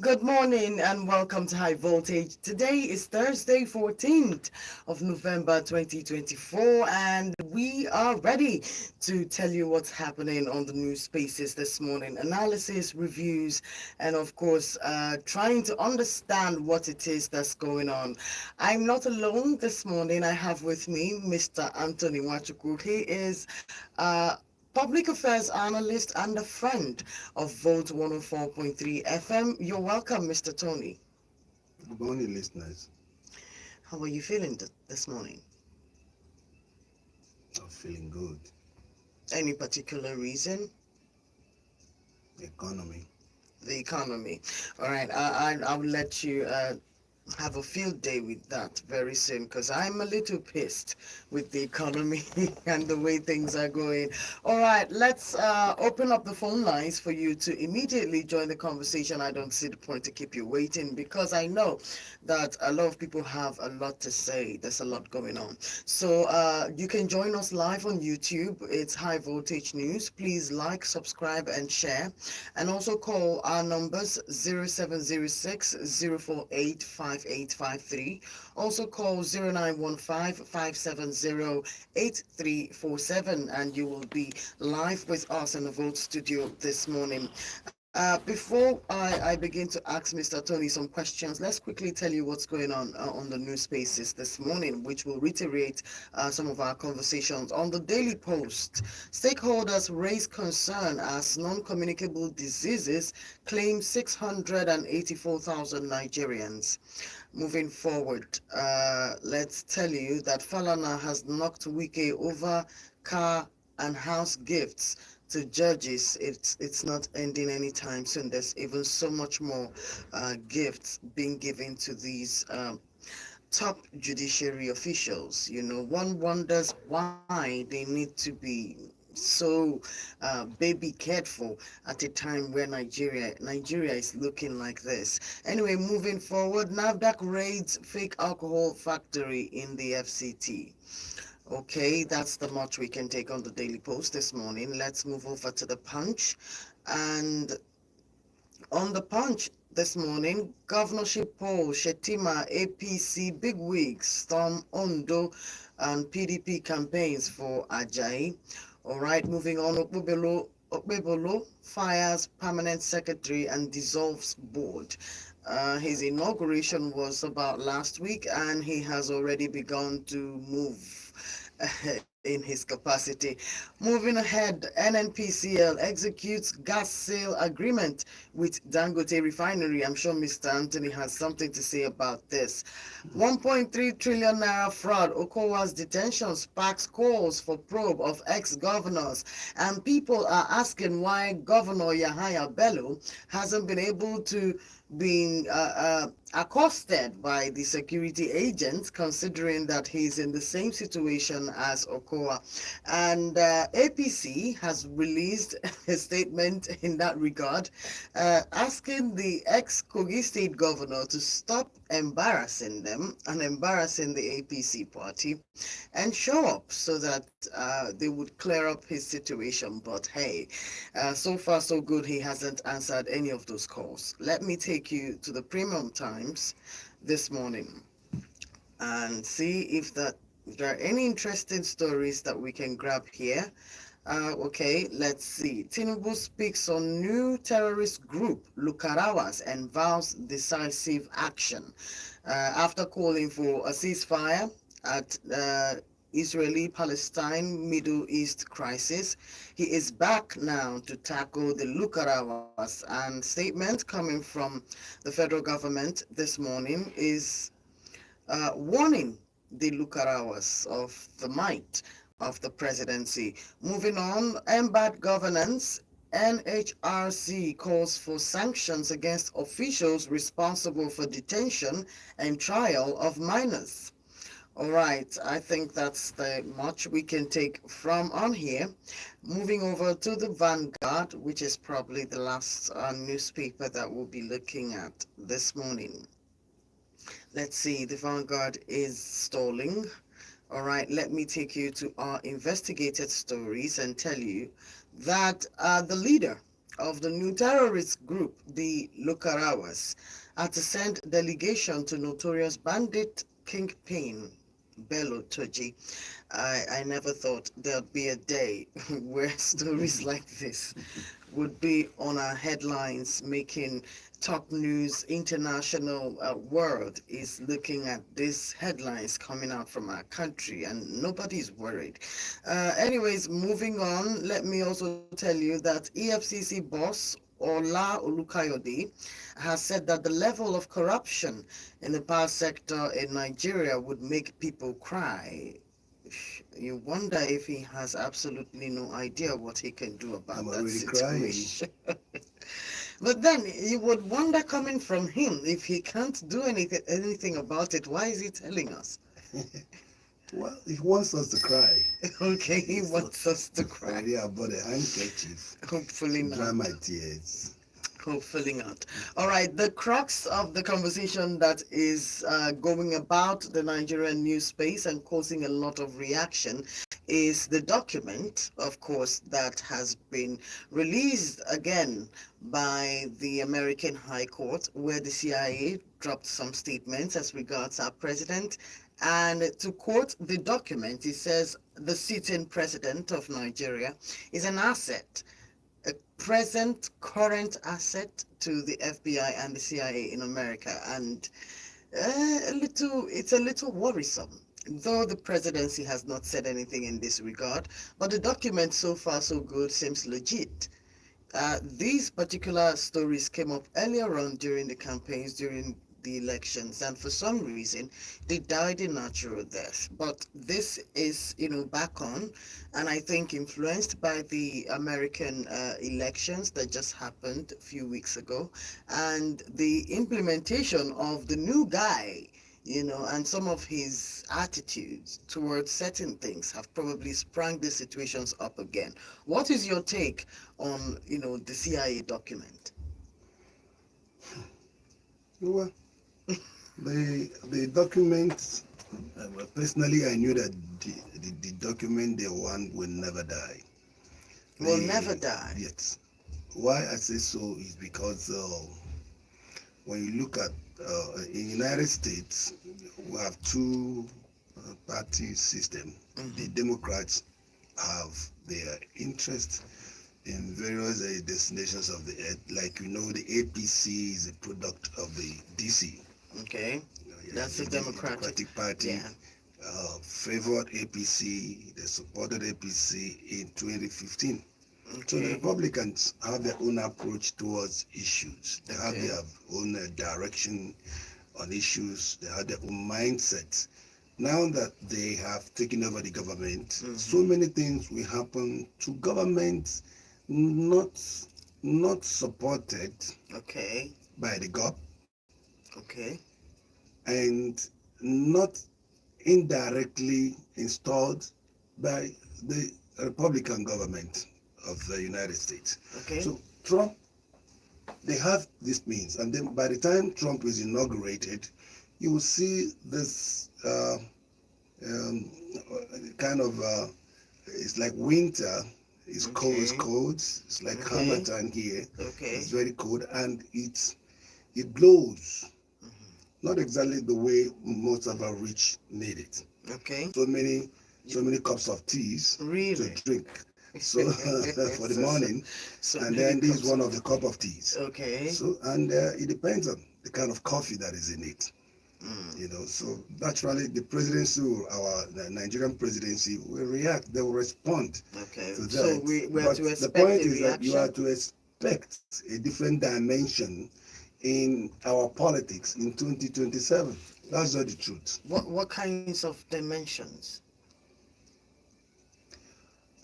Good morning and welcome to High Voltage. Today is Thursday, 14th of November 2024, and we are ready to tell you what's happening on the news spaces this morning. Analysis, reviews, and of course, trying to understand what it is that's going on. I'm not alone this morning. I have with me Mr. Anthony Wachuku. He is public affairs analyst and a friend of Vote 104.3 FM. You're welcome, Mr. Tony. Good morning, listeners. How are you feeling this morning? I'm feeling good. Any particular reason? Economy. The economy. All right, I will let you have a field day with that very soon because I'm a little pissed with the economy and the way things are going. All right, let's open up the phone lines for you to immediately join the conversation. I don't see the point to keep you waiting because I know that a lot of people have a lot to say. There's a lot going on. So you can join us live on YouTube. It's High Voltage News. Please like, subscribe, and share. And also call our numbers 0706 048 5853. Also call 0915 570 8347, and you will be live with us in the Vote Studio this morning. Before I begin to ask Mr. Tony some questions, let's quickly tell you what's going on the news spaces this morning, which will reiterate some of our conversations. On the Daily Post, stakeholders raise concern as non-communicable diseases claim 684,000 Nigerians. Moving forward, let's tell you that Falana has knocked Wike over car and house gifts to judges. It's not ending anytime soon. There's even so much more gifts being given to these top judiciary officials. You know, one wonders why they need to be so baby careful at a time where Nigeria is looking like this. Anyway, moving forward, NAFDAC raids fake alcohol factory in the FCT. Okay, that's the much we can take on the Daily Post this morning. Let's move over to the Punch. And on the Punch this morning, governorship poll, Shetima, APC, bigwigs, storm Ondo, and PDP campaigns for Ajayi. All right, moving on, Okpebolo fires permanent secretary and dissolves board. His inauguration was about last week, and he has already begun to move in his capacity. Moving ahead, NNPCL executes gas sale agreement with Dangote Refinery. I'm sure Mr. Anthony has something to say about this. 1.3 trillion naira fraud. Okowa's detention sparks calls for probe of ex-governors. And people are asking why Governor Yahaya Bello hasn't been able to being accosted by the security agents, considering that he's in the same situation as Okowa. And APC has released a statement in that regard, asking the ex-Kogi State governor to stop embarrassing them and embarrassing the APC party and show up so that they would clear up his situation. But hey, so far so good, he hasn't answered any of those calls. Let me take you to the Premium Times this morning and see if there are any interesting stories that we can grab here. Okay, let's see. Tinubu speaks on new terrorist group, Lukarawas, and vows decisive action. After calling for a ceasefire at Israeli-Palestine Middle East crisis, he is back now to tackle the Lukarawas. And statement coming from the federal government this morning is warning the Lukarawas of the might of the presidency. Moving on, bad governance. NHRC calls for sanctions against officials responsible for detention and trial of minors. All right, I think that's the much we can take from on here. Moving over to the Vanguard, which is probably the last newspaper that we'll be looking at this morning. Let's see, the Vanguard is stalling. All right, let me take you to our investigated stories and tell you that the leader of the new terrorist group, the Lukarawas, are to send delegation to notorious bandit kingpin Bello Toji. I never thought there'd be a day where stories like this would be on our headlines, making top news. International world is looking at these headlines coming out from our country, and nobody's worried. Anyways, moving on, let me also tell you that EFCC boss Ola Olukayode has said that the level of corruption in the power sector in Nigeria would make people cry. You wonder if he has absolutely no idea what he can do about I'm that already crying. situation. But then you would wonder, coming from him, if he can't do anything about it, why is he telling us? Well, he wants us to cry. Okay, he He's wants us to cry. already about a handkerchief Hopefully to dry not. my tears. Hopefully not. All right, the crux of the conversation that is going about the Nigerian news space and causing a lot of reaction is the document, of course, that has been released again by the American High Court, where the CIA dropped some statements as regards our president. And to quote the document, it says the sitting president of Nigeria is an asset, a present current asset to the FBI and the CIA in America, and it's a little worrisome. Though the presidency has not said anything in this regard, but the document so far so good seems legit. These particular stories came up earlier on during the campaigns, during the elections, and for some reason they died a natural death. But this is, back on, and I think influenced by the American elections that just happened a few weeks ago, and the implementation of the new guy, and some of his attitudes towards certain things have probably sprung the situations up again. What is your take on, the CIA document? Well, the document, well, personally, I knew that the document they want will never die. Will never die. Yes. Why I say so is because when you look at in United States, we have two party system. The Democrats have their interest in various destinations of the earth. Like the APC is a product of the DC. Okay, that's the Democratic Party. Yeah. Favored APC. They supported APC in 2015. So the Okay. Republicans have their own approach towards issues. They have Okay. their own direction on issues. They have their own mindset. Now that they have taken over the government, so many things will happen to government not supported Okay. by the GOP Okay. and not indirectly installed by the Republican government of the United States. Okay. So Trump, they have this means, and then by the time Trump is inaugurated, you will see this um, kind of it's like winter. It's cold. It's Okay. cold. It's like Okay. Hamilton here. Okay. It's very cold, and it blows. Mhm. Not exactly the way most of our rich need it. Okay. So many cups of teas to Really? drink. So for the So- morning, so and many then this is cups one of the cup of teas. Okay. So and it depends on the kind of coffee that is in it. Mm. So naturally the presidency, the Nigerian presidency will react. They will respond Okay. to that. So we have But to the expect point a is that you reaction. have to expect a different dimension in our politics in 2027. That's not the truth. What kinds of dimensions?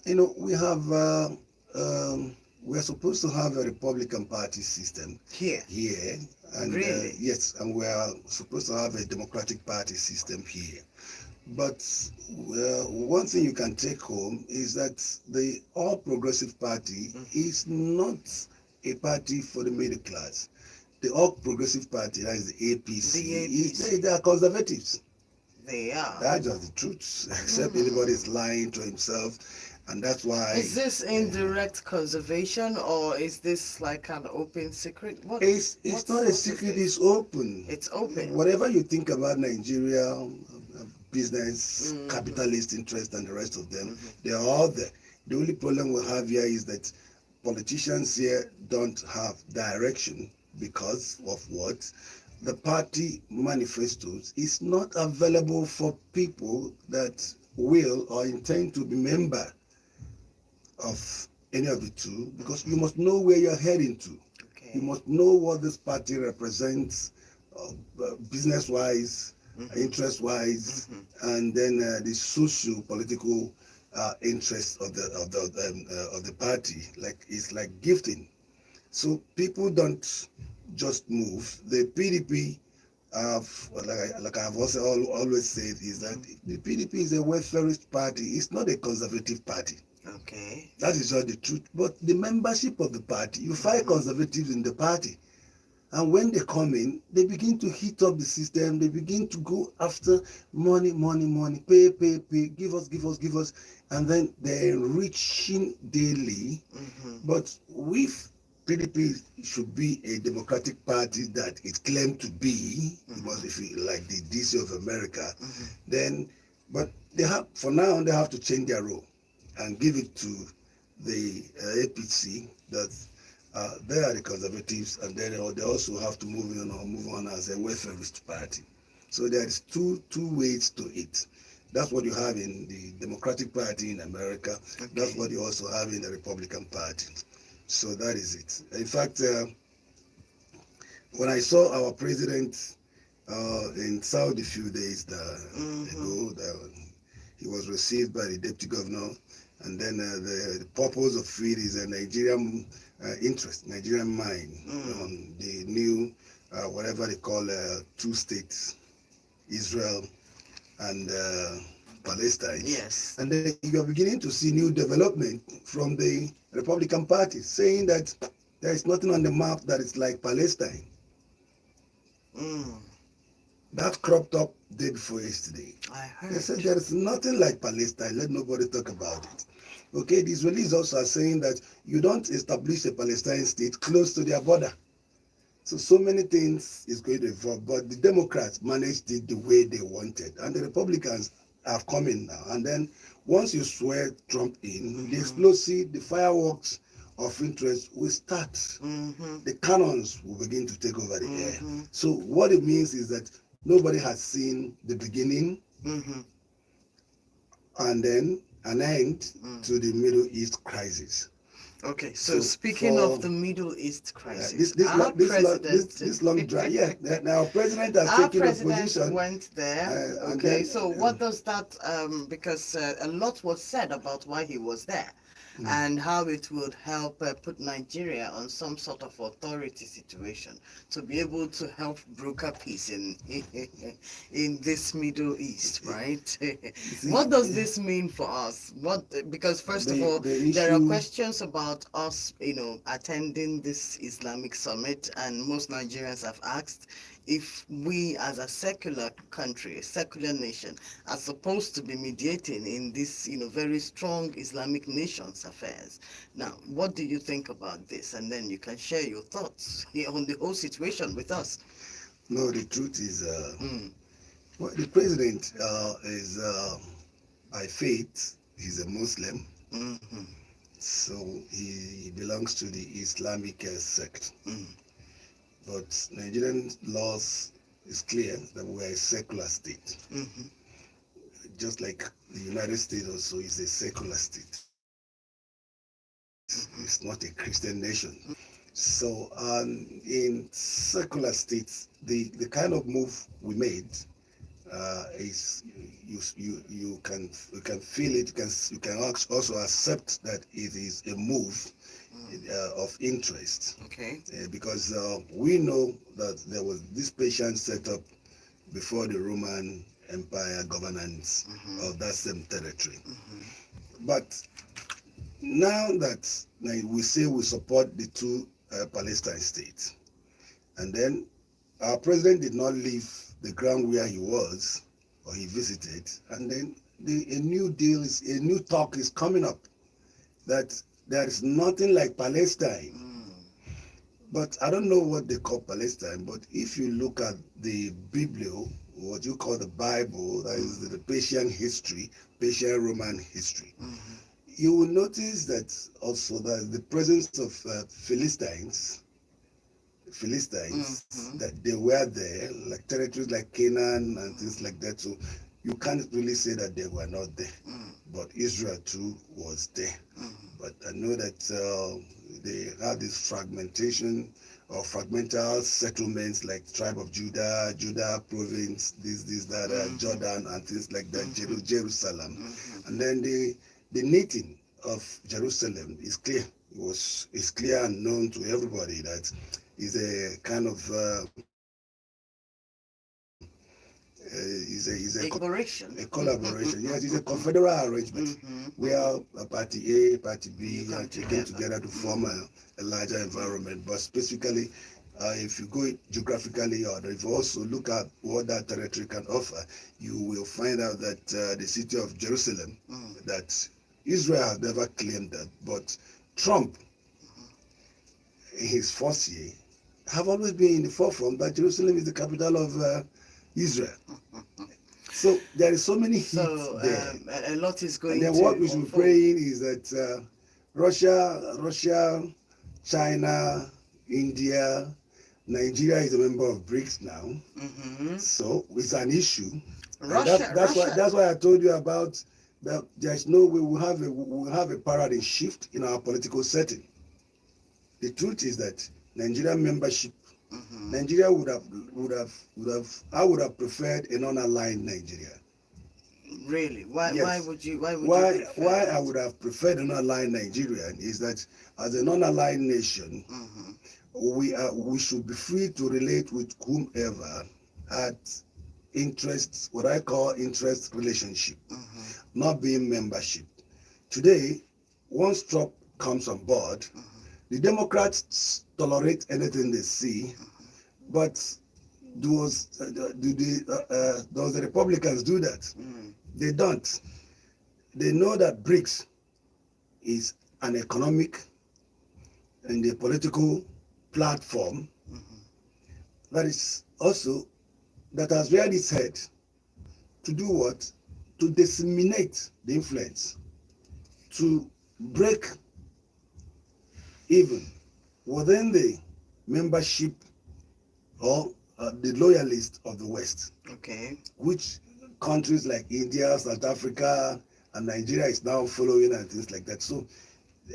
We have we are supposed to have a Republican Party system Here. here, and Really? yes, and we are supposed to have a Democratic Party system here. But one thing you can take home is that the All Progressive Party is not a party for the middle class. The All Progressive Party, that is the APC, The APC. they are conservatives. They are. That's just the truth. Except anybody is lying to himself, and that's why. Is this indirect conservation, or is this like an open secret? It's not a secret. It's open. It's open. Whatever you think about Nigeria, business, Mhm. capitalist interest, and the rest of them, Mhm. they are all there. The only problem we have here is that politicians here don't have direction because of what? The party manifestos is not available for people that will or intend to be member of any of the two, because you must know where you're heading to. Okay. You must know what this party represents, business-wise, interest-wise, and then the socio-political interest of the party. Like it's like gifting. So people don't just move. The PDP, like I've also always said, is that the PDP is a welfarist party. It's not a conservative party. Okay. That is all the truth. But the membership of the party, you find conservatives in the party. And when they come in, they begin to heat up the system. They begin to go after money, pay, give us. And then they're enriching daily. But with PDP should be a democratic party that it claimed to be, because if you like the DC of America, then, but they have, for now, they have to change their role and give it to the APC, that they are the conservatives, and then they also have to move on as a welfarist party. So there is two ways to it. That's what you have in the Democratic Party in America. Okay. That's what you also have in the Republican Party. So that is it. In fact, when I saw our president in Saudi a few days ago, he was received by the deputy governor, and then the purpose of it is a Nigerian interest, Nigerian mind on the new, whatever they call two states, Israel and Palestine. Yes. And then you are beginning to see new development from the Republican Party, saying that there is nothing on the map that is like Palestine. That cropped up day before yesterday. I heard. They said there is nothing like Palestine. Let nobody talk about it. Okay, the Israelis also are saying that you don't establish a Palestine state close to their border. So many things is going to evolve, but the Democrats managed it the way they wanted, and the Republicans have come in now. And then once you swear Trump in, the explosive, the fireworks of interest will start. The cannons will begin to take over the air. So what it means is that nobody has seen the beginning and then an end to the Middle East crisis. Okay, so speaking of the Middle East crisis, this long drive, now President has taken a position. Went there. Okay, so what does that? Because a lot was said about why he was there, and how it would help put Nigeria on some sort of authority situation to be able to help broker peace in this Middle East, right? What does this mean for us? Because first of all, there are questions about us, attending this Islamic summit, and most Nigerians have asked if we as a secular country, a secular nation, are supposed to be mediating in this, very strong Islamic nation's affairs. Now, what do you think about this? And then you can share your thoughts on the whole situation with us. No, the truth is, well, the president is, by faith, he's a Muslim. So he belongs to the Islamic sect. But Nigerian laws is clear that we are a secular state. Just like the United States also is a secular state. It's not a Christian nation. So in secular states, the kind of move we made is you can feel it. You can also accept that it is a move of interest. Okay. Because we know that there was this patient set up before the Roman Empire governance of that same territory. But now that we say we support the two Palestine states, and then our president did not leave the ground where he was or he visited, and then a new talk is coming up that there is nothing like Palestine. But I don't know what they call Palestine, but if you look at the Biblio, what you call the Bible, that is the Persian history, Persian Roman history, you will notice that also that the presence of Philistines, that they were there, like territories like Canaan and things like that. So you can't really say that they were not there. But Israel too was there. But I know that they had this fragmentation or fragmental settlements like tribe of Judah, Judah province, this, that, Jordan and things like that, Jerusalem. And then the knitting of Jerusalem is clear. It's clear and known to everybody that is a kind of is a collaboration. Yes, it's a confederal arrangement where party A, party B came together to form a larger environment. But specifically, if you go geographically, or if you also look at what that territory can offer, you will find out that the city of Jerusalem, that Israel has never claimed that, but Trump, in his first year, have always been in the forefront that Jerusalem is the capital of Israel. So there is so many hits there. A lot is going. And then what we should be praying is that Russia, China, India, Nigeria is a member of BRICS now. So it's an issue. That's why I told you about that. There's no way we'll have a paradigm shift in our political setting. The truth is that Nigerian membership, Nigeria would have I would have preferred a non-aligned Nigeria. Really? Why? Yes. Why would you Why I would have preferred a non-aligned Nigeria is that as a non-aligned nation, we should be free to relate with whomever at interests, what I call interest relationship, not being membership. Today, once Trump comes on board, the Democrats tolerate anything they see, but does the Republicans do that? They don't. They know that BRICS is an economic and a political platform that is also, that has reared its head to do what? To disseminate the influence, to break even within the membership or the loyalists of the West. Okay. Which countries like India, South Africa, and Nigeria is now following and things like that. So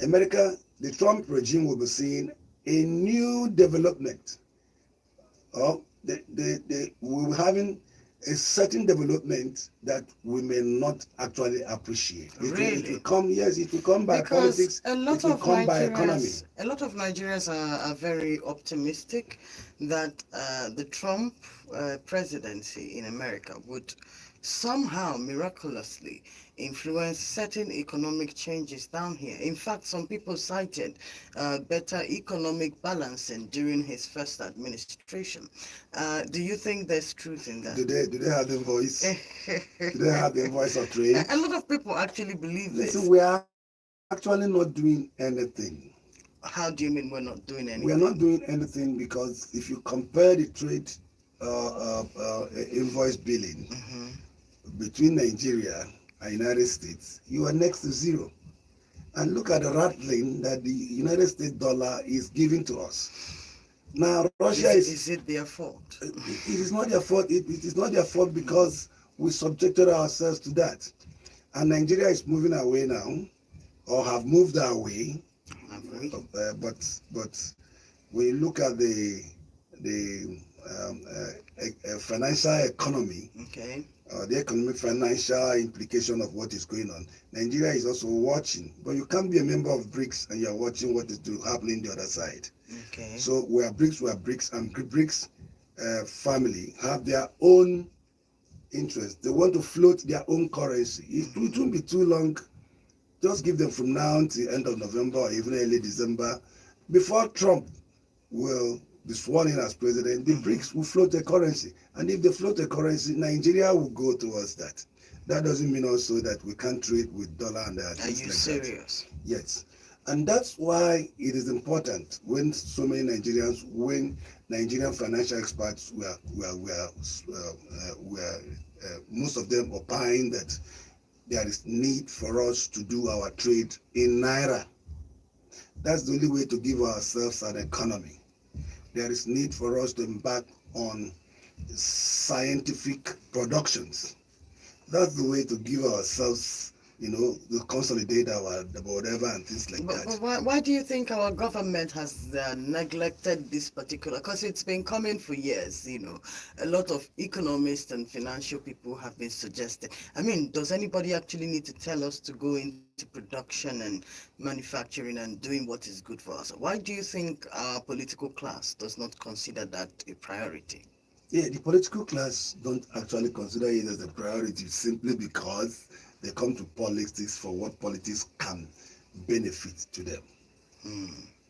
America, the Trump regime will be seeing a new development. We're having a certain development that we may not actually appreciate. It will come by politics. A lot of Nigerians are very optimistic that the Trump presidency in America would somehow miraculously influence certain economic changes down here. In fact, some people cited better economic balancing during his first administration. Do you think there's truth in that? Do they have the voice? Do they have the voice of trade? A lot of people actually believe this. Listen, we are actually not doing anything. How do you mean we're not doing anything? We are not doing anything because if you compare the trade invoice billing between Nigeria and United States, you are next to zero. And look at the rattling that the United States dollar is giving to us. Now, Russia is it their fault? It is not their fault. It is not their fault because we subjected ourselves to that. And Nigeria is moving away now, or have moved away. But we look at the financial economy, the economic financial implication of what is going on. Nigeria is also watching, but you can't be a member of BRICS and you're watching what is happening the other side. So we are BRICS, and BRICS family have their own interests. They want to float their own currency. It won't be too long. Just give them from now to the end of November or even early December before Trump will be sworn in as president, the BRICS will float a currency. And if they float a currency, Nigeria will go towards that. That doesn't mean also that we can't trade with dollar and things like serious? that. Yes. And that's why it is important when so many Nigerians, when Nigerian financial experts were most of them opine that there is need for us to do our trade in Naira. That's the only way to give ourselves an economy. There is need for us to embark on scientific productions. That's the way to give ourselves, to consolidate our whatever and things like that. But why do you think our government has neglected this particular? Because it's been coming for years, A lot of economists and financial people have been suggesting. I mean, does anybody actually need to tell us to go into production and manufacturing and doing what is good for us? Why do you think our political class does not consider that a priority? Yeah, the political class don't actually consider it as a priority simply because they come to politics for what politics can benefit to them.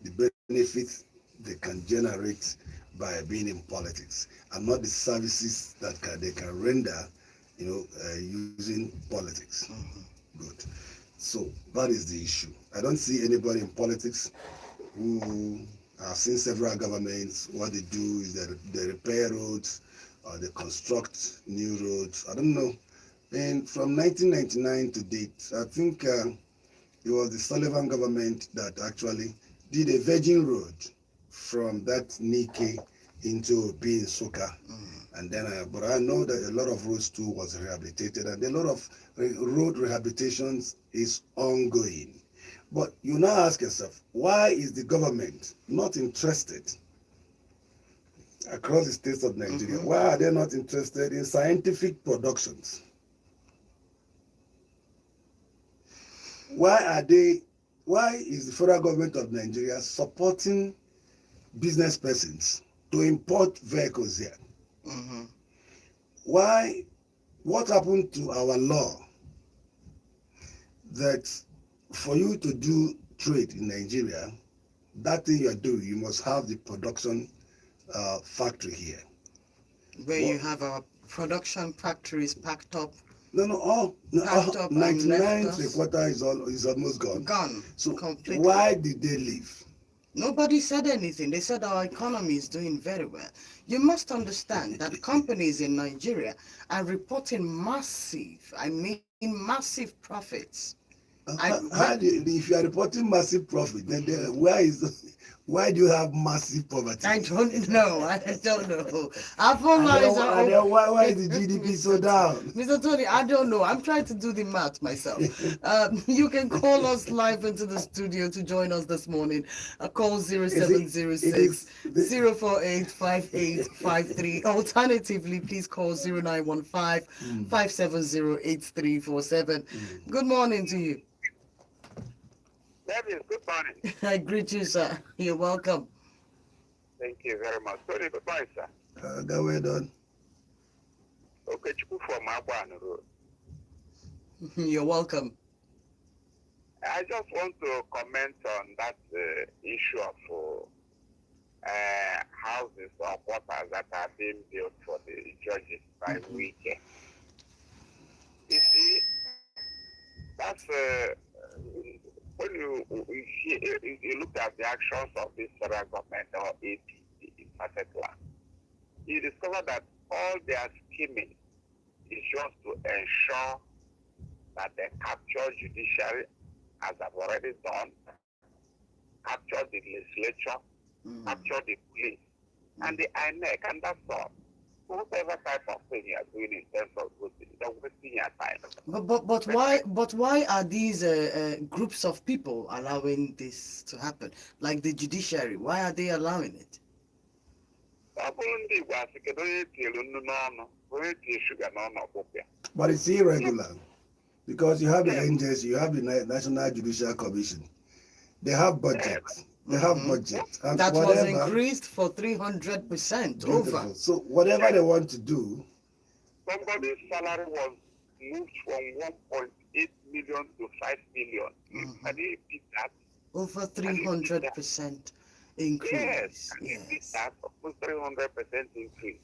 The benefits they can generate by being in politics and not the services that they can render, using politics. Good. So that is the issue. I don't see anybody in politics who I've seen several governments, what they do is that they repair roads or they construct new roads. I don't know. And from 1999 to date, I think it was the Sullivan government that actually did a virgin road from that Nike into being Soka. And then, but I know that a lot of roads too was rehabilitated, and a lot of road rehabilitations is ongoing. But you now ask yourself, why is the government not interested across the states of Nigeria? Why are they not interested in scientific productions? Why is the federal government of Nigeria supporting business persons to import vehicles here? Why? What happened to our law that for you to do trade in Nigeria, that thing you're doing, you must have the production factory here. Where you have our production factories packed up. No, 99 3/4 is almost gone. Gone. So completely. Why did they leave? Nobody said anything. They said our economy is doing very well. You must understand that companies in Nigeria are reporting massive profits. If you are reporting massive profit, then why do you have massive poverty? I don't know. Why is the GDP so down? Mr. Tony, I don't know. I'm trying to do the math myself. You can call us live into the studio to join us this morning. Call 0706 048 5853. Alternatively, please call 0915 570 8347. Good morning to you. David, good morning. I greet you, sir. You're welcome. Thank you very much. Sorry, good morning, sir. That way done. Okay, from Abwan Road. You're welcome. I just want to comment on that issue of houses or quarters that are being built for the judges by weekend. You see, that's when you look at the actions of this federal government or APC in particular, you discover that all their scheming is just to ensure that they capture judiciary, as I've already done, capture the legislature, capture the police, and the INEC, and that's all. Whatever type of thing you are doing in terms of voting, you're wasting your time. But why are these groups of people allowing this to happen? Like the judiciary, why are they allowing it? But it's irregular because you have the NJS, you have the National Judicial Commission. They have budgets. They have budget. And that was increased for 300% over. So whatever they want to do. Somebody's salary was moved from 1.8 million to 5 million. Can you repeat that? Over 300%. Increase. Yes, it is Yes. that almost 300% increase.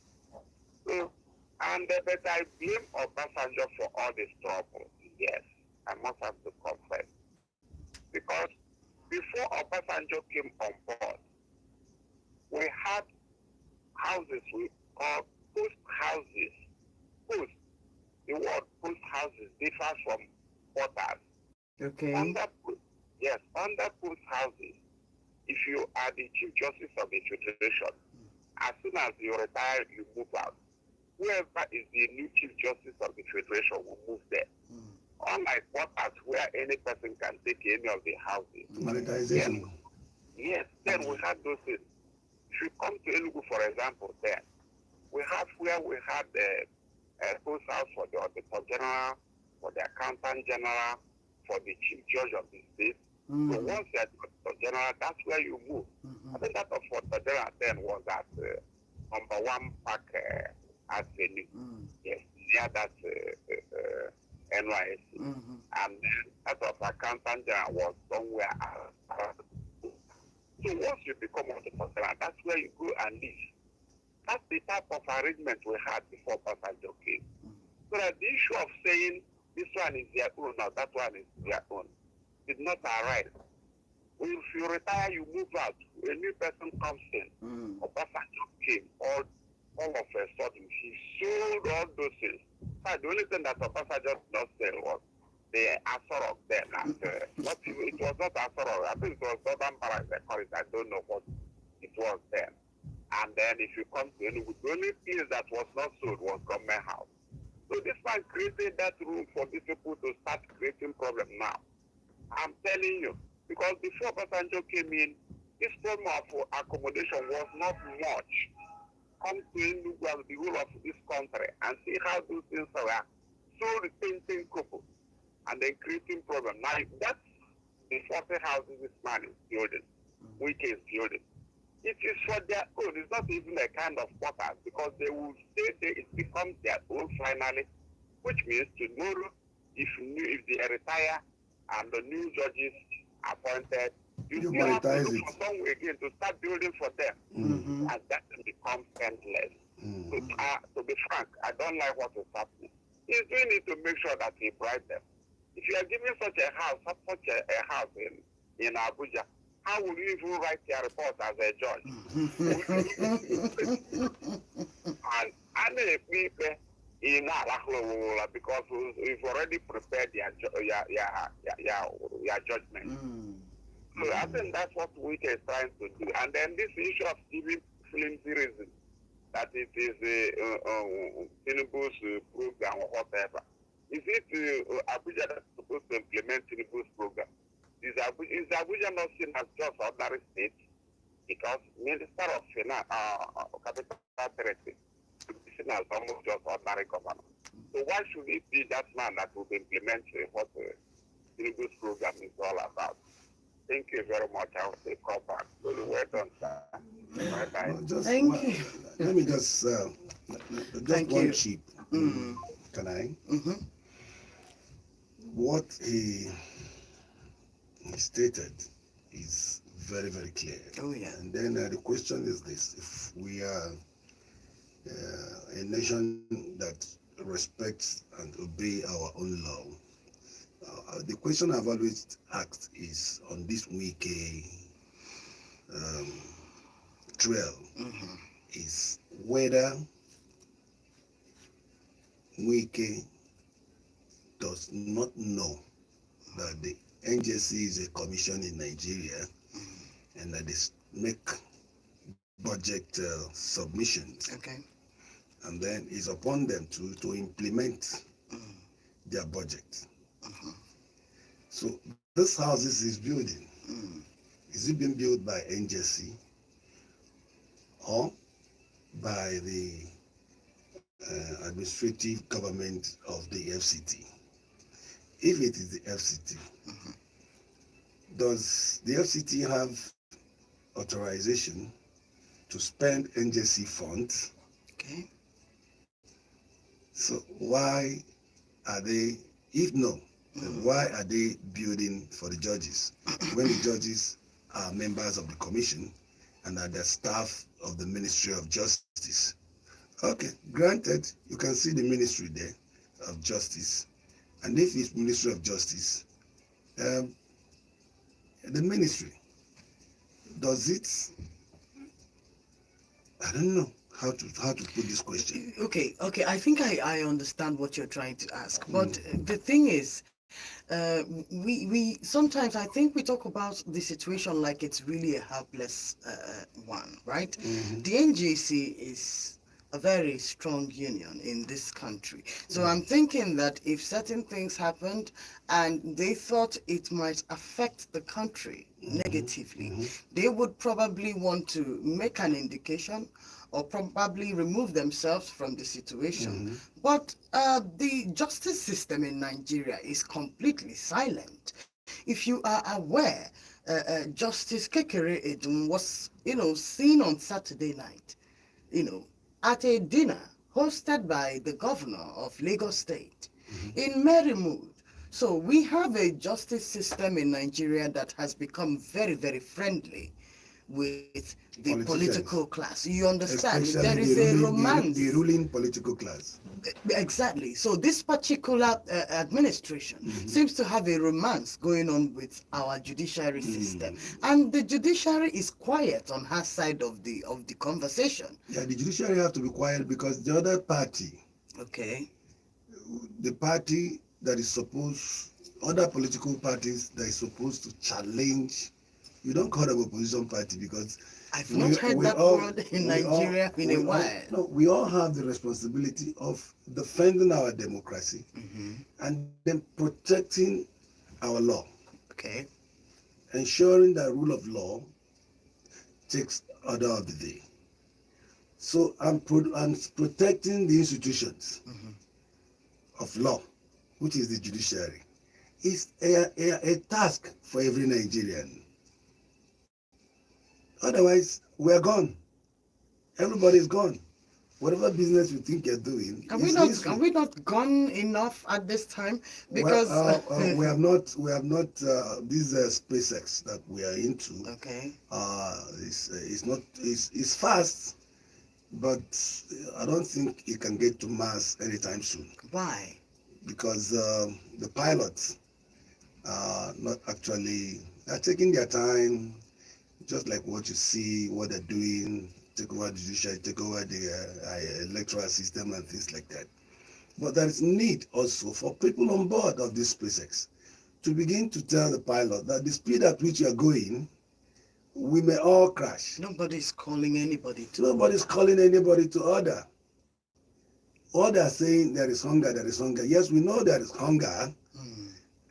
So, but I blame Obasanjo for all this trouble. Yes, I must have to confess. Because before Obasanjo came on board, we had houses we call post houses. Post. The word post houses differs from quarters. Okay. Under under post houses, if you are the Chief Justice of the Federation, as soon as you retire, you move out. Whoever is the new Chief Justice of the Federation will move there. Unlike quarters where any person can take any of the houses. Monetization. Then we had those things. If you come to Enugu, for example, then we have where we had the post house for the Auditor General, for the Accountant General, for the Chief Judge of the state. So once you are the Auditor General, that's where you move. I think that of Auditor General then was at number 1 park at Enugu. Yes, near that NYSC. And then that of Accountant General was somewhere around. So once you become Auditor General, that's where you go and live. That's the type of arrangement we had before Obasanjo came. So that the issue of saying this one is their own or that one is their own did not arise. If you retire, you move out. A new person comes in. Obasanjo came. All of a sudden, he sold all those things. So the only thing that Obasanjo did not sell was the Asorok then. And, it was not Asorok. I think it was Northern Barracks, they call it. I don't know what it was then. And then if you come to Enugu, the only place that was not sold was Government House. So this man created that room for these people to start creating problems now. I'm telling you, because before Obasanjo came in, this problem of accommodation was not much. Come to Enugu and the whole of this country and see how those things are so repenting couple and then creating problems. Now that's the 40 houses this man is building, which is building. It is for their own. It's not even a kind of quarters because they will stay there. It becomes their own finally, which means tomorrow, if they retire and the new judges appointed, you still have to look for somewhere again to start building for them. And that becomes endless. So to be frank, I don't like what is happening. He's doing it to make sure that he bribes them. If you are giving such a house, a house in Abuja, how will you even write your report as a judge? And people in Alahlola because we've already prepared your judgment. So I think that's what we is trying to do. And then this issue of giving flimsy reason that it is Tinubu's program or whatever. Is it Abuja that's supposed to implement Tinubu's program? Is Abuja not seen as just ordinary state? Because Minister of Finance, Capital Territory, to be seen as almost just ordinary governor. So why should it be that man that will implement what Tinubu's program is all about? Thank you very much. I will take call back. So well done, sir. Bye-bye. Well, Thank you. Let me just Thank one you. chip. Can I? What he stated is very, very clear. Oh, yeah. And then the question is this: if we are a nation that respects and obey our own law, the question I've always asked is on this Wike trail is whether Wike does not know that the NJC is a commission in Nigeria and that they make budget submissions. Okay. And then it's upon them to implement their budget. So this houses is building. Is it being built by NJC or by the administrative government of the FCT? If it is the FCT, does the FCT have authorization to spend NJC funds? Okay. So why are they, if no, then why are they building for the judges when the judges are members of the commission and are the staff of the Ministry of Justice. Okay, granted, you can see the ministry there of Justice. And if it's Ministry of Justice, the ministry, does it, I don't know how to put this question. Okay, I think I understand what you're trying to ask, but the thing is, we sometimes, I think we talk about the situation like it's really a helpless one, right? The NJC is a very strong union in this country. So I'm thinking that if certain things happened and they thought it might affect the country negatively, they would probably want to make an indication or probably remove themselves from the situation. But the justice system in Nigeria is completely silent. If you are aware, Justice Kekere Edun was, seen on Saturday night, at a dinner hosted by the governor of Lagos State in merry mood. So we have a justice system in Nigeria that has become very, very friendly with the political class. You understand? Especially there is a romance. The ruling political class. Exactly. So this particular administration seems to have a romance going on with our judiciary system, and the judiciary is quiet on her side of the conversation. Yeah, the judiciary have to be quiet because the other party, Okay. the party that is supposed, other political parties that is supposed to challenge, you don't call them opposition party because I've not heard that word in Nigeria in a while. No, we all have the responsibility of defending our democracy and then protecting our law. Okay. Ensuring that rule of law takes order of the day. So I'm protecting the institutions of law, which is the judiciary. It's a task for every Nigerian. Otherwise, we're gone. Everybody's gone. Whatever business you think you're doing, Can we not gone enough at this time? Because we have not this SpaceX that we are into. Okay. It's fast, but I don't think it can get to Mars anytime soon. Why? Because the pilots are not actually, they're taking their time, just like what you see, what they're doing, take over the judiciary, take over the electoral system and things like that. But there is need also for people on board of this SpaceX to begin to tell the pilot that the speed at which you are going, we may all crash. Nobody's calling anybody to Nobody's calling anybody to order. All they are saying, there is hunger, there is hunger. Yes, we know there is hunger.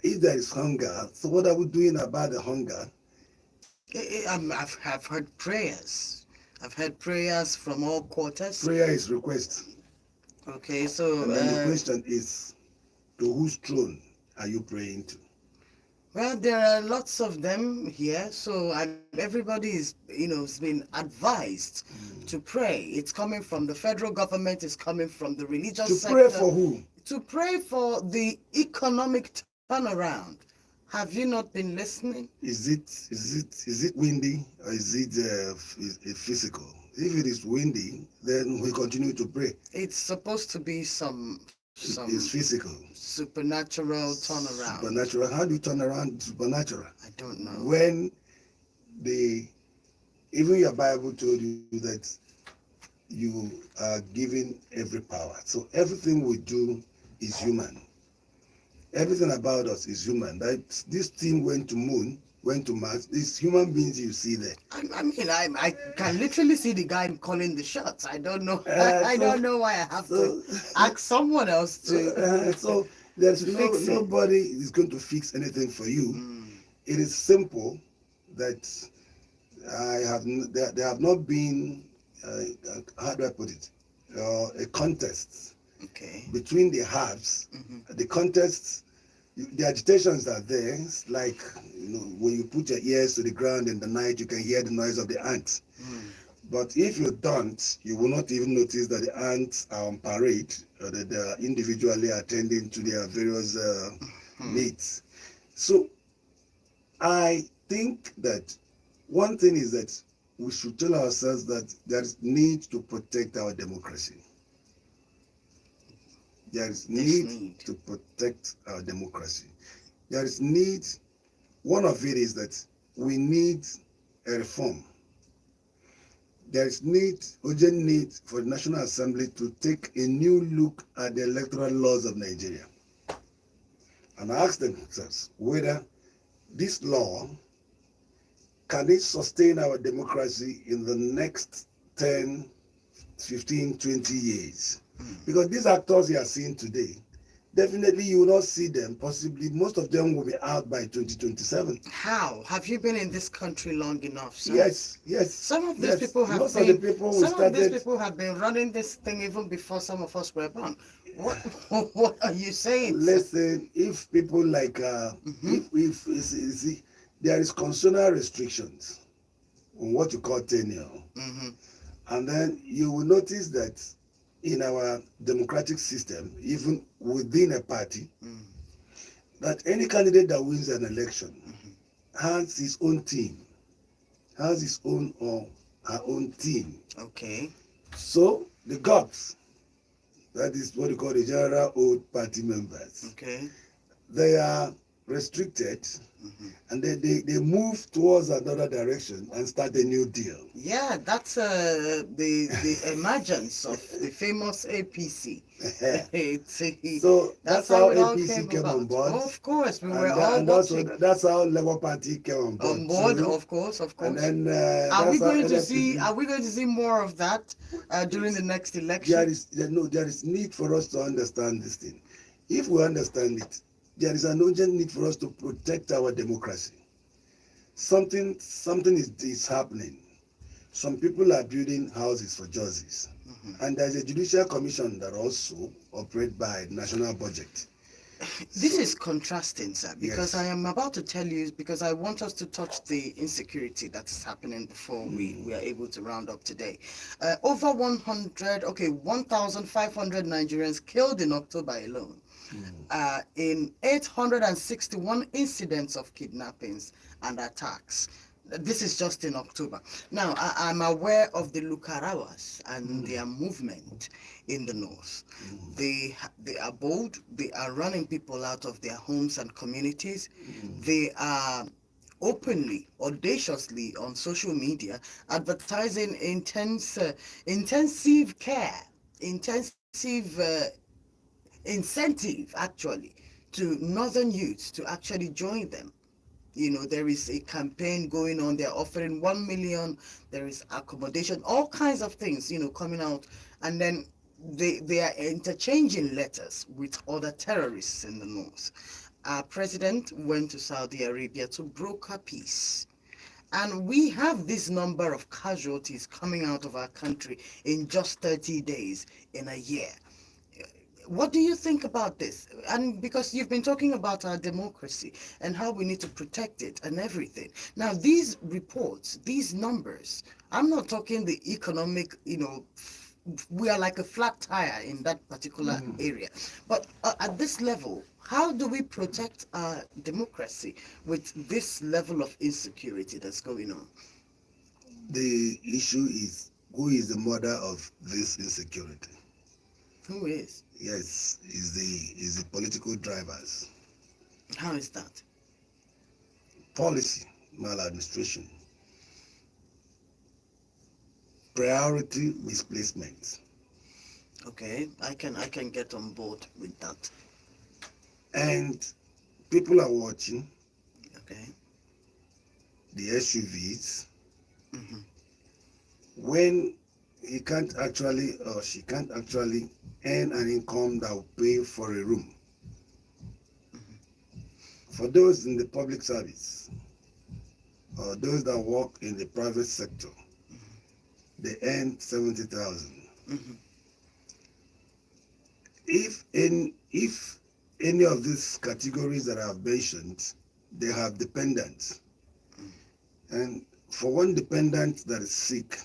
If there is hunger, so what are we doing about the hunger? I've heard prayers. I've heard prayers from all quarters. Prayer is request. Okay, so And then the question is, to whose throne are you praying to? well, there are lots of them here, so everybody is, has been advised to pray. It's coming from the federal government. It's coming from the religious sector. To pray for who? To pray for the economic turnaround. Have you not been listening? Is it windy or is it physical? If it is windy, then we continue to pray. It's supposed to be some It's physical. supernatural turnaround. Supernatural. How do you turn around supernatural? I don't know. When even your Bible told you that you are given every power. So everything we do is human. Everything about us is human. This team went to moon, went to Mars. These human beings you see there. I can literally see the guy calling the shots. I don't know. I don't know why I have to ask someone else to. So there's fix it. nobody is going to fix anything for you. It is simple that there have not been, how do I put it, a contest between the halves. The contests, the agitations are there. It's like, when you put your ears to the ground in the night, you can hear the noise of the ants. But if you don't, you will not even notice that the ants are on parade, or that they are individually attending to their various needs. So I think that one thing is that we should tell ourselves that there is need to protect our democracy. There is need to protect our democracy. There is need, one of it is that we need a reform. There is urgent need for the National Assembly to take a new look at the electoral laws of Nigeria and ask themselves whether this law can it sustain our democracy in the next 10, 15, 20 years. Because these actors you are seeing today, definitely you will not see them. Possibly most of them will be out by 2027. How? Have you been in this country long enough, sir? Yes. Some of these people have most been. Of the people some of these people have been running this thing even before some of us were born. What are you saying? Listen, if people like if you see, there is constitutional restrictions on what you call tenure, and then you will notice that in our democratic system, even within a party, that any candidate that wins an election has his own team, has his own or her own team. Okay. So the GOPs, that is what you call the general old party members. Okay. They are restricted, and they move towards another direction and start a new deal. Yeah, that's the emergence of the famous APC. So that's how APC came on board. Oh, of course, we were all and watching. That's how Labour Party came on board. On board, too. Of course. And then are we going to see more of that during the next election? There is need for us to understand this thing. If we understand it, there is an urgent need for us to protect our democracy. Something is happening. Some people are building houses for judges. And there's a judicial commission that also operates by national budget. This is contrasting, sir, because I am about to tell you, because I want us to touch the insecurity that is happening before we are able to round up today. Over 1,500 Nigerians killed in October alone. In 861 incidents of kidnappings and attacks. This is just in October. Now, I'm aware of the Lukarawas and their movement in the north. They are bold. They are running people out of their homes and communities. They are openly, audaciously on social media advertising intensive care, incentive actually to northern youths to actually join them. You know, there is a campaign going on. They're offering 1 million. There is accommodation, all kinds of things, coming out. And then they are interchanging letters with other terrorists in the north. Our president went to Saudi Arabia to broker peace. And we have this number of casualties coming out of our country in just 30 days in a year. What do you think about this? And because you've been talking about our democracy and how we need to protect it and everything. Now, these reports, these numbers, I'm not talking the economic, we are like a flat tire in that particular area. But at this level, how do we protect our democracy with this level of insecurity that's going on? The issue is, who is the mother of this insecurity? Who is? Yes, is the political drivers. How is that? Policy maladministration. Priority misplacement. Okay, I can get on board with that. And people are watching. Okay. The SUVs. When he can't actually or she can't actually earn an income that will pay for a room. For those in the public service or those that work in the private sector, they earn 70,000. If any of these categories that I have mentioned, they have dependents, and for one dependent that is sick,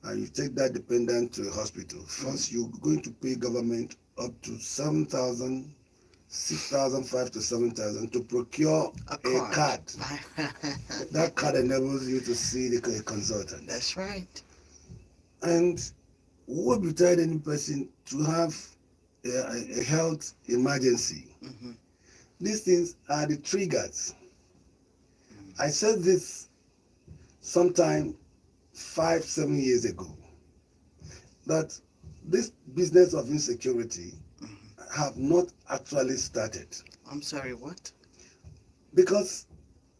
and you take that dependent to a hospital, first you're going to pay government up to 7,000 6,500 to 7,000 to procure A a card. card. That card enables you to see the consultant. That's right. And who would be telling any person to have a health emergency? Mm-hmm. These things are the triggers. I said this sometime 5-7 years ago, that this business of insecurity have not actually started. I'm sorry, what? Because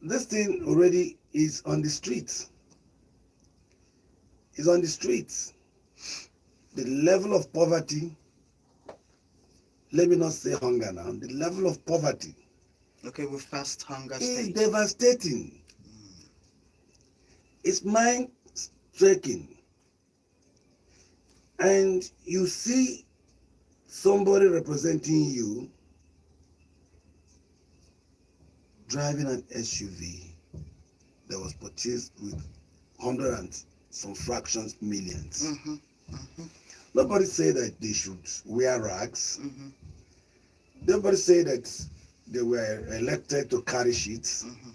this thing already is on the streets. It's on the streets. The level of poverty, let me not say hunger now, the level of poverty Okay, we've passed hunger is stage. devastating. It's mind-striking. And you see somebody representing you driving an SUV that was purchased with 100 and some fractions millions. Mm-hmm. Mm-hmm. Nobody said that they should wear rags. Mm-hmm. Nobody said that they were elected to carry sheets. Mm-hmm.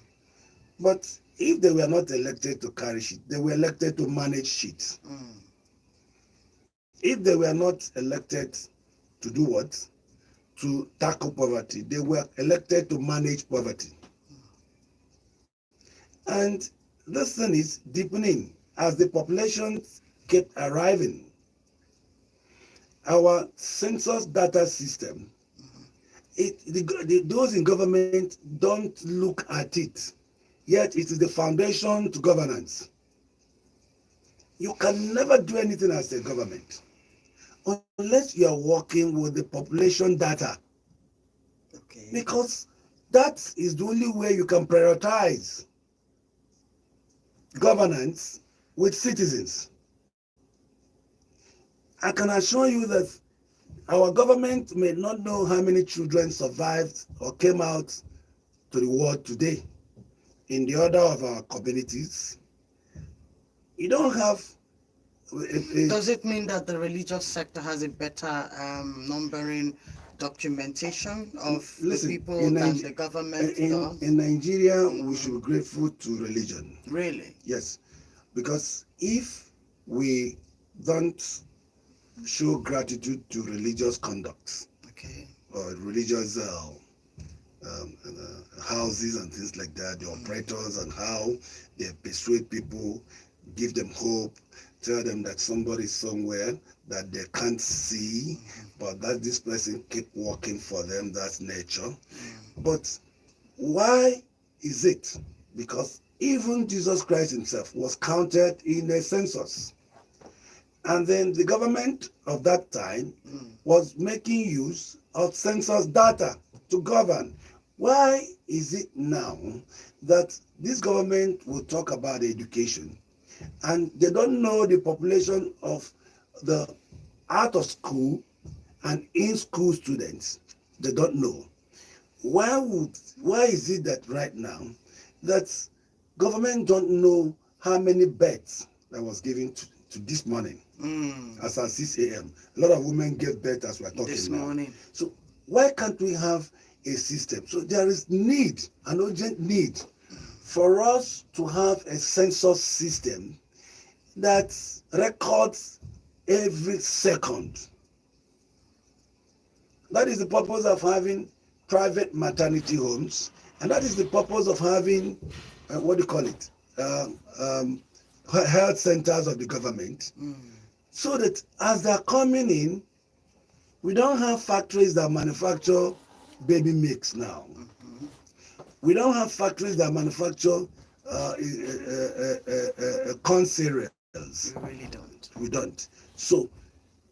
But if they were not elected to carry sheets, they were elected to manage sheets. Mm. If they were not elected to do what? To tackle poverty, they were elected to manage poverty. And this thing is deepening as the population kept arriving. Our census data system, those in government don't look at it, yet it is the foundation to governance. You can never do anything as a government unless you are working with the population data, Okay. because that is the only way you can prioritize governance with citizens. I can assure you that our government may not know how many children survived or came out to the world today in the order of our communities. You don't have Does it mean that the religious sector has a better numbering documentation of Listen, the people in than Nige- the government does? in Nigeria, we should be grateful to religion. Really? Yes, because if we don't show gratitude to religious conduct Okay. or religious houses and things like that, the operators and how they persuade people, give them hope, tell them that somebody somewhere that they can't see, but that this person keep working for them, that's nature. But why is it? Because even Jesus Christ himself was counted in a census. And then the government of that time was making use of census data to govern. Why is it now that this government will talk about education and they don't know the population of the out of school and in school students? They don't know. Why is it that right now that government don't know how many births that was given to this morning as at 6 a.m. A lot of women gave birth as we're talking This now. morning. So why can't we have a system? So there is need, an urgent need for us to have a census system that records every second. That is the purpose of having private maternity homes, and that is the purpose of having, what do you call it, health centers of the government, so that as they're coming in, we don't have factories that manufacture baby mix now. We don't have factories that manufacture corn cereals. We really don't. We don't. So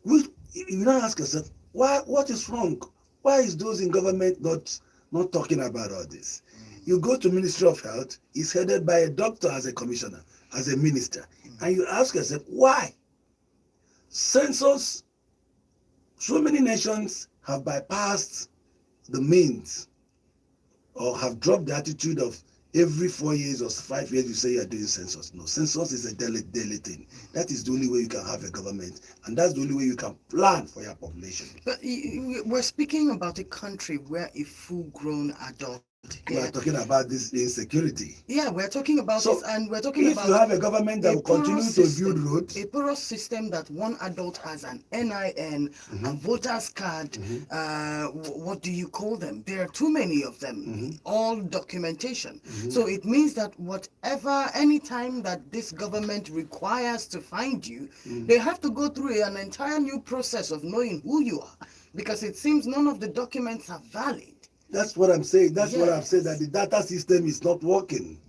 you now ask yourself, what is wrong? Why is those in government not talking about all this? You go to Ministry of Health, it's headed by a doctor as a commissioner, as a minister, and you ask yourself, why? Census, so many nations have bypassed the means or have dropped the attitude of every 4 years or 5 years you say you're doing census. No, census is a daily thing. That is the only way you can have a government, and that's the only way you can plan for your population. But we're speaking about a country where a full-grown adult We are here. talking about this insecurity. Yeah, we're talking about So, this, and we're talking if about you have a government that a will continue porous to build system, roads, a porous system that one adult has an NIN, a voter's card. What do you call them? There are too many of them. All documentation. So it means that whatever, anytime that this government requires to find you, they have to go through an entire new process of knowing who you are, because it seems none of the documents are valid. that's what I'm saying. That's what I've Yes. said, that the data system is not working.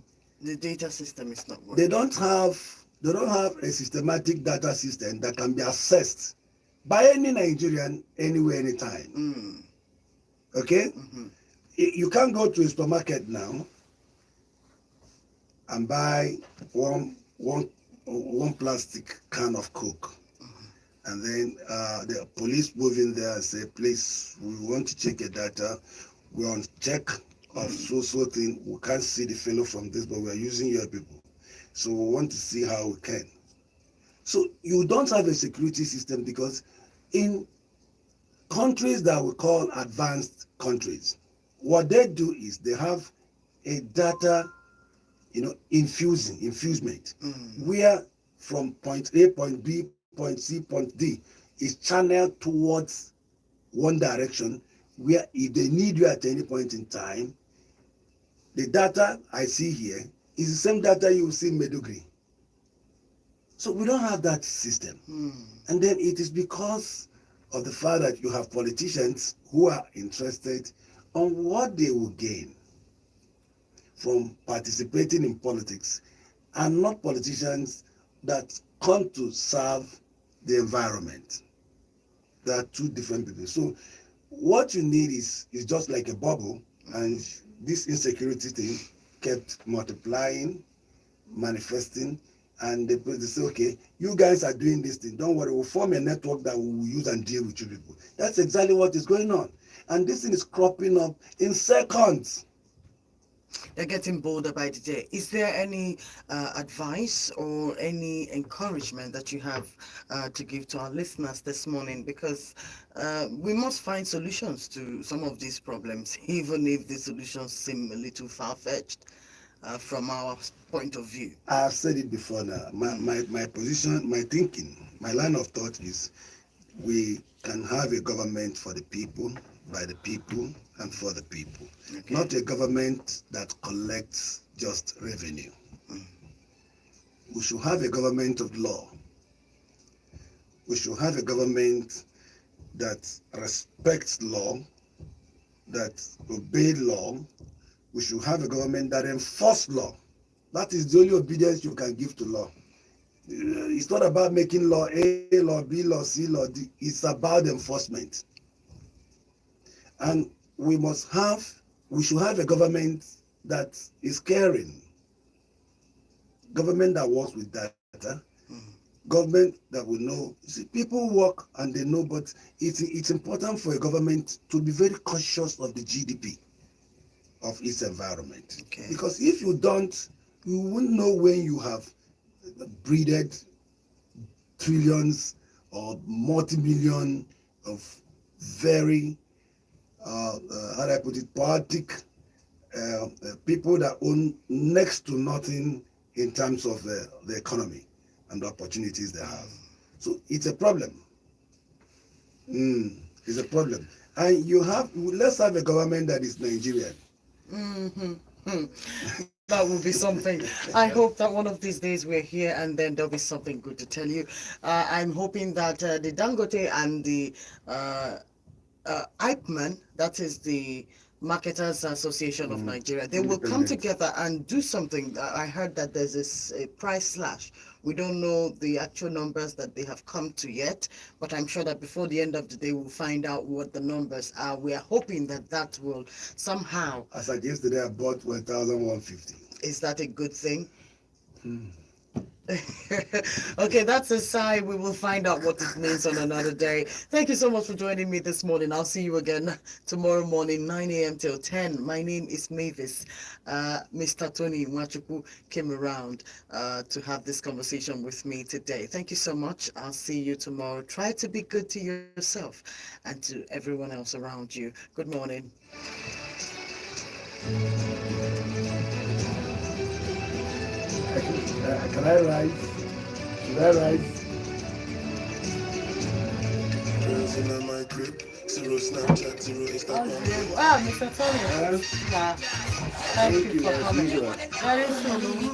The data system is not working. They don't have a systematic data system that can be accessed by any Nigerian anywhere, anytime. Okay? You can't go to a supermarket now and buy one plastic can of Coke. And then the police move in there and say, please, we want to check your data. We're on check of so thing. We can't see the fellow from this, but we're using your people. So we want to see how we can. So you don't have a security system, because in countries that we call advanced countries, what they do is they have a data, infusement, where from point A, point B, point C, point D is channeled towards one direction, where if they need you at any point in time, the data I see here is the same data you will see in Medugri. So we don't have that system. And then it is because of the fact that you have politicians who are interested on what they will gain from participating in politics, and not politicians that come to serve the environment. There are two different people. So what you need is just like a bubble, and this insecurity thing kept multiplying, manifesting, and they say, okay, you guys are doing this thing, don't worry, we'll form a network that we will use and deal with you people. That's exactly what is going on. And this thing is cropping up in seconds. They're getting bolder by the day. Is there any advice or any encouragement that you have to give to our listeners this morning? Because we must find solutions to some of these problems, even if the solutions seem a little far-fetched from our point of view. I have said it before now. My position, my thinking, my line of thought is, we can have a government for the people, by the people, and for the people. Okay. Not a government that collects just revenue. We should have a government of law. We should have a government that respects law, that obeys law. We should have a government that enforces law. That is the only obedience you can give to law. It's not about making law A, law B, law C, law D. It's about enforcement. And we should have a government that is caring. Government that works with data. Government that will know. See, people work and they know, but it's important for a government to be very conscious of the GDP of its environment. Okay. Because if you don't, you won't know when you have breeded trillions or multi-million of very, how do I put it, poetic people that own next to nothing in terms of the economy and the opportunities they have. So it's a problem. It's a problem. And let's have a government that is Nigerian. That will be something. I hope that one of these days we're here and then there'll be something good to tell you. I'm hoping that the Dangote and the IPMAN, that is the Marketers Association of Nigeria, they will come together and do something. I heard that there's a price slash. We don't know the actual numbers that they have come to yet, but I'm sure that before the end of the day, we'll find out what the numbers are. We are hoping that that will somehow... As at yesterday, I bought 1,150. Is that a good thing? Okay, that's a sign. We will find out what it means on another day. Thank you so much for joining me this morning. I'll see you again tomorrow morning, 9 a.m. till 10. My name is Mavis. Mr. Tony Mwachuku came around to have this conversation with me today. Thank you so much. I'll see you tomorrow. Try to be good to yourself and to everyone else around you. Good morning. Can I rise? Should I rise? Girls in my crib, zero Snapchat, zero Instagram. Mr. Tony. Thank you for coming. Very soon.